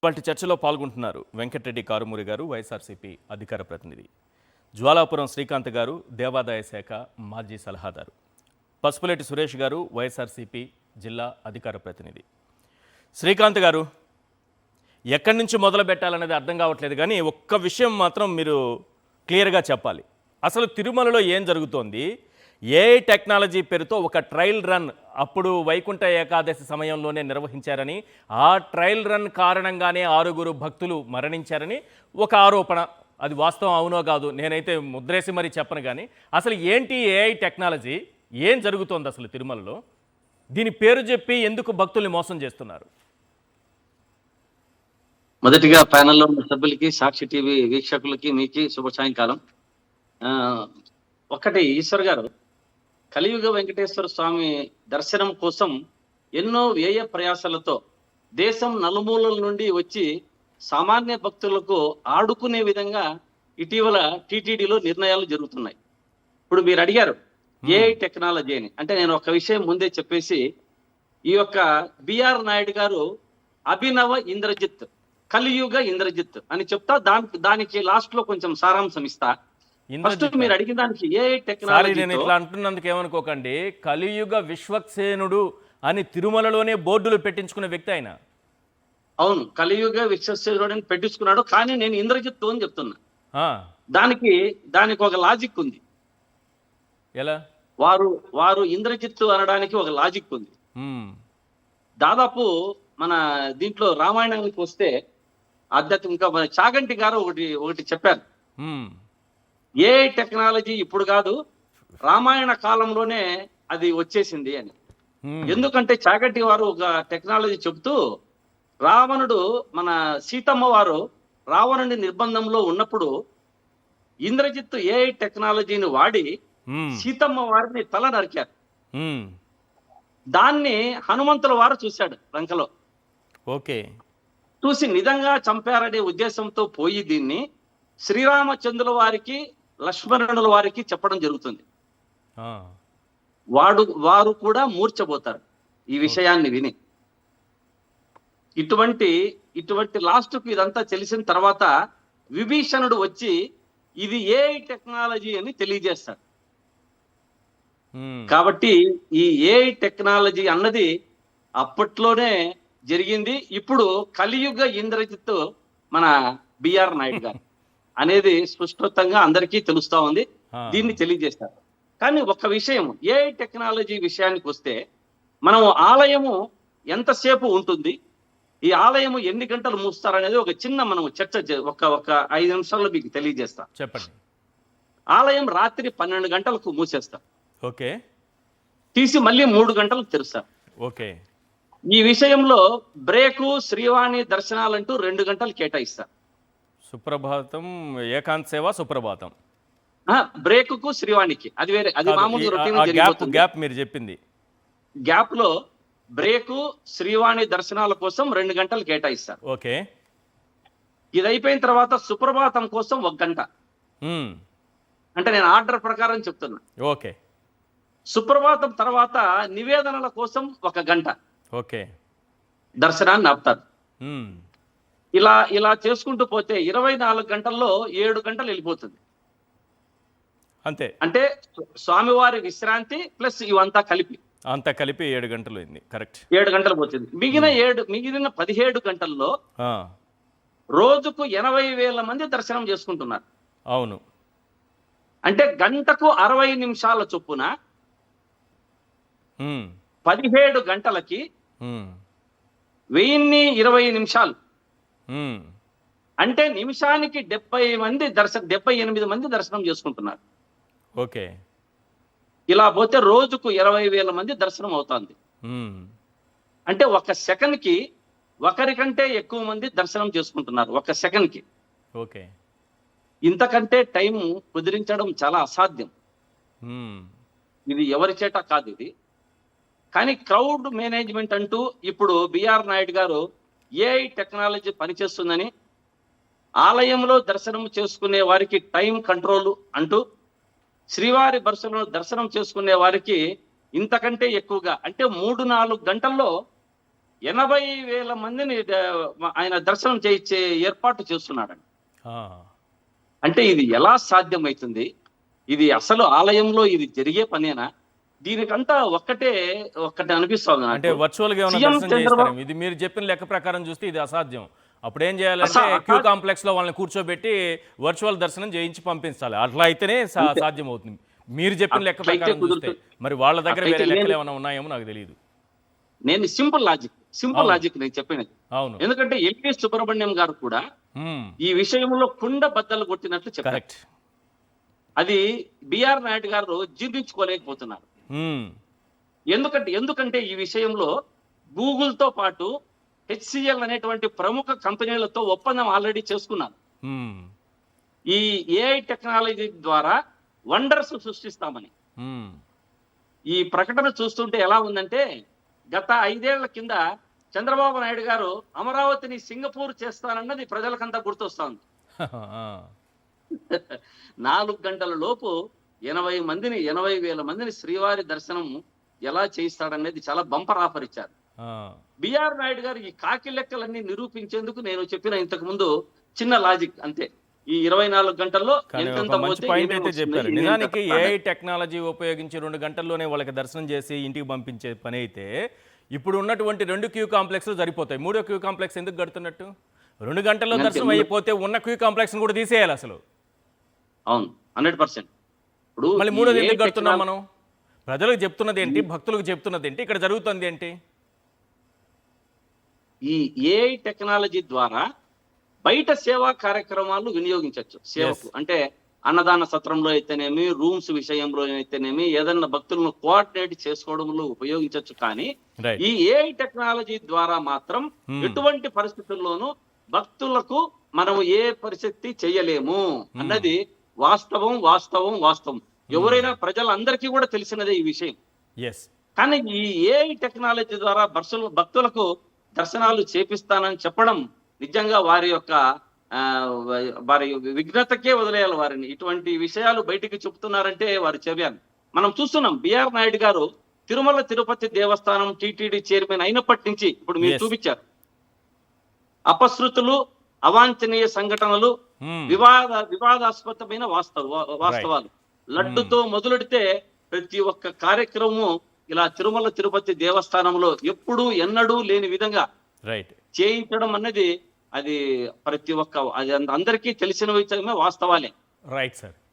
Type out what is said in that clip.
వాటి చర్చలో పాల్గొంటున్నారు వెంకటరెడ్డి కారుమూరి గారు, వైఎస్ఆర్సీపీ అధికార ప్రతినిధి, జ్వాలాపురం శ్రీకాంత్ గారు, దేవాదాయ శాఖ మాజీ సలహాదారు, పసుపులేటి సురేష్ గారు, వైఎస్ఆర్సీపీ జిల్లా అధికార ప్రతినిధి. శ్రీకాంత్ గారు, ఎక్కడి నుంచి మొదలు పెట్టాలనేది అర్థం కావట్లేదు, కానీ ఒక్క విషయం మాత్రం మీరు క్లియర్గా చెప్పాలి. అసలు తిరుమలలో ఏం జరుగుతోంది? ఏఐ టెక్నాలజీ పేరుతో ఒక ట్రయల్ రన్ అప్పుడు వైకుంఠ ఏకాదశి సమయంలోనే నిర్వహించారని, ఆ ట్రయల్ రన్ కారణంగానే 6 భక్తులు మరణించారని ఒక ఆరోపణ. అది వాస్తవం అవునో కాదు నేనైతే ముద్రేసి మరీ చెప్పను, కానీ అసలు ఏంటి ఏఐ టెక్నాలజీ? ఏం జరుగుతోంది అసలు తిరుమలలో? దీని పేరు చెప్పి ఎందుకు భక్తుల్ని మోసం చేస్తున్నారు? మొదటిగా ప్యానెల్లో ఉన్న సభ్యులకి, సాక్షి టీవీ వీక్షకులకి, మీకు శుభ సాయంకాలం. ఒకటి, ఈశ్వర్ గారు, కలియుగ వెంకటేశ్వర స్వామి దర్శనం కోసం ఎన్నో వ్యయ ప్రయాసాలతో దేశం నలుమూలల నుండి వచ్చి సామాన్య భక్తులకు ఆడుకునే విధంగా ఇటీవల టీటీడీలో నిర్ణయాలు జరుగుతున్నాయి. ఇప్పుడు మీరు అడిగారు ఏఐ టెక్నాలజీ అని, అంటే నేను ఒక విషయం ముందే చెప్పేసి, ఈ యొక్క బిఆర్ నాయుడు గారు అభినవ ఇంద్రజిత్, కలియుగ ఇంద్రజిత్ అని చెప్తా, దానికి లాస్ట్ లో కొంచెం సారాంశం ఇస్తా. ఫస్ట్ మీరు అడిగిన దానికి ఏఐ టెక్నాలజీ, నేను ఇట్లా అంటున్నందుకు ఏమనుకోకండి, కలియుగ విశ్వక్సేనుడు అని తిరుమలలోనే బోర్డులు పెట్టించుకునే వ్యక్తి ఆయన. అవును, కలియుగ విశ్వక్సేనుడు అని పెట్టించుకున్నాడు, కానీ నేను ఇంద్రజిత్ అని చెప్తున్నా. దానికి ఒక లాజిక్ ఉంది. ఎలా? వారు ఇంద్రజిత్తు అనడానికి ఒక లాజిక్ ఉంది. దాదాపు మన దీంట్లో రామాయణానికి వస్తే ఆధ్యాత్మిక మన చాగంటి గారు ఒకటి చెప్పారు. ఏఐ టెక్నాలజీ ఇప్పుడు కాదు, రామాయణ కాలంలోనే అది వచ్చేసింది అని. ఎందుకంటే చాగంటి వారు ఒక టెక్నాలజీ చెబుతూ, రావణుడు, మన సీతమ్మ వారు రావణుడి నిర్బంధంలో ఉన్నప్పుడు ఇంద్రజిత్తు ఏఐ టెక్నాలజీని వాడి సీతమ్మ వారిని తల నరికారు. దాన్ని హనుమంతుల వారు చూశాడు లంకలో. చూసి నిజంగా చంపారనే ఉద్దేశంతో పోయి దీన్ని శ్రీరామచంద్రుల వారికి, లక్ష్మణుల వారికి చెప్పడం జరుగుతుంది. వారు కూడా మూర్చబోతారు ఈ విషయాన్ని విని. ఇటువంటి లాస్ట్కు ఇదంతా తెలిసిన తర్వాత విభీషణుడు వచ్చి ఇది ఏఐ టెక్నాలజీ అని తెలియజేస్తాడు. కాబట్టి ఈ ఏఐ టెక్నాలజీ అన్నది అప్పట్లోనే జరిగింది. ఇప్పుడు కలియుగ ఇంద్రజిత్ మన బిఆర్ నాయుడు గారు అనేది స్పష్టంగా అందరికీ తెలుస్తా ఉంది. దీన్ని తెలియజేస్తారు. కానీ ఒక విషయం, ఏఐ టెక్నాలజీ విషయానికి వస్తే, మనం ఆలయము ఎంతసేపు ఉంటుంది, ఈ ఆలయము ఎన్ని గంటలు మూస్తారనేది ఒక చిన్న మనం చర్చ ఒక 5 నిమిషాల్లో మీకు తెలియజేస్తా. చెప్పండి. ఆలయం రాత్రి 12 గంటలకు మూసేస్తారు. ఓకే. తీసి మళ్ళీ 3 గంటలకు తెరుస్తారు. ఓకే. ఈ విషయంలో బ్రేకు, శ్రీవాణి దర్శనాలంటూ 2 గంటలు కేటాయిస్తారు. సుప్రభాతం, ఏకాంత సేవ, సుప్రభాతం, బ్రేకుకు శ్రీవాణికి అది వేరే, అది మామూలు రొటీన్ గ్యాప్ మీరు చెప్పింది. గ్యాప్ లో బ్రేకు, శ్రీవాణి దర్శనాల కోసం 2 గంటలు కేటాయిస్తారు. ఓకే. ఇది అయిపోయిన తర్వాత సుప్రభాతం కోసం 1 గంట. అంటే నేను ఆర్డర్ ప్రకారం చెప్తున్నా. ఓకే. సుప్రభాతం తర్వాత నివేదనల కోసం 1 గంట. ఓకే. దర్శనాన్ని ఆపుతారు. ఇలా చేసుకుంటూ పోతే 24 గంటల్లో 7 గంటలు వెళ్ళిపోతుంది. అంతే. అంటే స్వామివారి విశ్రాంతి ప్లస్ ఇవంతా కలిపి 7 గంటలు అయింది. కరెక్ట్. 7 గంటలు పోతుంది. మిగిలిన 17 గంటల్లో రోజుకు 80,000 మంది దర్శనం చేసుకుంటున్నారు. అవును. అంటే గంటకు 60 నిమిషాల చొప్పున 17 గంటలకి 1020 నిమిషాలు. అంటే నిమిషానికి 78 మంది దర్శనం చేసుకుంటున్నారు. ఓకే. ఇలా పోతే రోజుకు 20,000 మంది దర్శనం అవుతుంది. అంటే 1 సెకండ్కి ఒకరికంటే ఎక్కువ మంది దర్శనం చేసుకుంటున్నారు. 1 సెకండ్కి. ఓకే. ఇంతకంటే టైం కుదిరించడం చాలా అసాధ్యం. ఇది ఎవరి చేట కాదు ఇది. కానీ క్రౌడ్ మేనేజ్మెంట్ అంటూ ఇప్పుడు బిఆర్ నాయుడు గారు ఏఐ టెక్నాలజీ పనిచేస్తుందని, ఆలయంలో దర్శనం చేసుకునే వారికి టైం కంట్రోల్ అంటూ, శ్రీవారి దర్శనం చేసుకునే వారికి ఇంతకంటే ఎక్కువగా, అంటే 3-4 గంటల్లో 80,000 మందిని ఆయన దర్శనం చేయించే ఏర్పాటు చేస్తున్నాడండి. ఆ, అంటే ఇది ఎలా సాధ్యమవుతుంది? ఇది అసలు ఆలయంలో ఇది జరిగే పనేనా? దీనికంతా ఒక్కటే అనిపిస్తోంది అంటే నాకు. వర్చువల్గా ఏమైనా సీఎం దర్శనం చంద్రబాబు చేయిస్తారేమో. ఇది మీరు చెప్పిన లెక్క ప్రకారం చూస్తే ఇది అసాధ్యం. అప్పుడు ఏం చేయాలంటే అసా- క్యూ అసా- కాంప్లెక్స్లో వాళ్ళని కూర్చోబెట్టి వర్చువల్ దర్శనం చేయించి పంపించాలి. అట్లా అయితేనే అంతే. సాధ్యం అవుతుంది. మీరు చెప్పిన లెక్క అట్లయితే ప్రకారం చూస్తే కుదురుతుంది. మరి వాళ్ళ దగ్గర అట్లయితే వేరే లెక్కలు నేను- ఏమైనా ఉన్నాయేమో నాకు తెలియదు. నేను సింపుల్ అవును. లాజిక్ నేను చెప్పినది. అవును. ఎందుకంటే ఎల్వి సుబ్రహ్మణ్యం గారు కూడా మ్మ్. ఈ విషయంలో కుండ బద్దలు కొట్టినట్లు చెప్పారు. కరెక్ట్. అది బిఆర్ నాయుడు గారు జీర్ణించుకోలేకపోతున్నారు. మ్మ్. ఎందుకంటే ఈ విషయంలో గూగుల్ తో పాటు హెచ్సిఎల్ అనేటువంటి ప్రముఖ కంపెనీలతో ఒప్పందం ఆల్రెడీ చేసుకున్నారు. మ్మ్. ఈ ఏఐ టెక్నాలజీ ద్వారా వండర్స్ సృష్టిస్తామని. మ్మ్. ఈ ప్రకటన చూస్తుంటే ఎలా ఉందంటే, గత 5 ఏళ్ల కింద చంద్రబాబు నాయుడు గారు అమరావతిని సింగపూర్ చేస్తానన్నది ప్రజలకంతా గుర్తొస్తోంది. ఆ. 4 గంటల లోపు 80,000 మందిని శ్రీవారి దర్శనం ఎలా చేయిస్తాడనేది చాలా బంపర్ ఆఫర్ ఇచ్చారు. ఆ. బిఆర్ నాయుడు గారు ఈ కాకి లెక్కలన్నీ నిరూపించేందుకు నేను చెప్పిన ఇంతకు ముందు చిన్న లాజిక్ అంతే. ఈ 24 గంటల్లో కానీ ఎంతెంత ఒక మంచి పోతే పాయింట్ ఏమేమి అయితే వస్తుంది, చెప్పారు. ఏమేమి నిజానికి తప్ప. ఏఐ టెక్నాలజీ ఉపయోగించి 2 గంటల్లోనే వాళ్ళకి దర్శనం చేసి ఇంటికి పంపించే పని అయితే ఇప్పుడు ఉన్నటువంటి 2 క్యూ కాంప్లెక్స్లు సరిపోతాయి. 3వ క్యూ కాంప్లెక్స్ ఎందుకు కడుతున్నట్టు? 2 గంటల్లో అంతే. దర్శనం అయిపోతే ఉన్న క్యూ కాంప్లెక్స్ కూడా తీసేయాలి అసలు. అవును, 100%. ఇప్పుడు మళ్ళీ ఈ 3వది AI ఎందుకు కడుతున్నాం టెక్నాలజీ- మనం? ప్రజలకు చెప్తున్నది ఏంటి, భక్తులకు చెప్తున్నది ఏంటి, ఇక్కడ జరుగుతుంది ఏంటి? ఈ ఏఐ టెక్నాలజీ ద్వారా బయట సేవా కార్యక్రమాలు వినియోగించవచ్చు సేవకు. Yes. అంటే అన్నదాన సత్రంలో అయితేనేమి, రూమ్స్ విషయంలో అయితేనేమి, ఏదన్నా భక్తులను కోఆర్డినేట్ చేసుకోవడంలో ఉపయోగించవచ్చు. కానీ రైట్. ఈ ఏఐ టెక్నాలజీ ద్వారా మాత్రం ఎటువంటి పరిస్థితుల్లోనూ భక్తులకు మనము ఏ పరిస్థితి చేయలేము అన్నది వాస్తవం. ఎవరైనా ప్రజలందరికీ కూడా తెలిసినదే ఈ విషయం. ఎస్. కానీ ఈ ఏఐ టెక్నాలజీ ద్వారా భక్తులకు దర్శనాలు చేపిస్తానని చెప్పడం నిజంగా వారి విఘ్నతకే వదిలేయాలి వారిని. ఇటువంటి విషయాలు బయటికి చెప్తున్నారంటే వారి చర్యలు మనం చూస్తున్నాం. బిఆర్ నాయుడు గారు తిరుమల తిరుపతి దేవస్థానం టిటిడి చైర్మన్ అయినప్పటి నుంచి ఇప్పుడు మీరు Yes. చూపించారు, అపశృతులు, అవాంఛనీయ సంఘటనలు, మ్మ్. వివాదాస్పదమైన వాస్తవాలు లడ్డుతో మొదలెడితే ప్రతి ఒక్క కార్యక్రమం ఇలా తిరుమల తిరుపతి దేవస్థానంలో ఎప్పుడూ ఎన్నడూ లేని విధంగా రైట్. చేయించడం అన్నది అది ప్రతి ఒక్క అది అందరికీ తెలిసిన విషయమే, వాస్తవాలే. Right sir.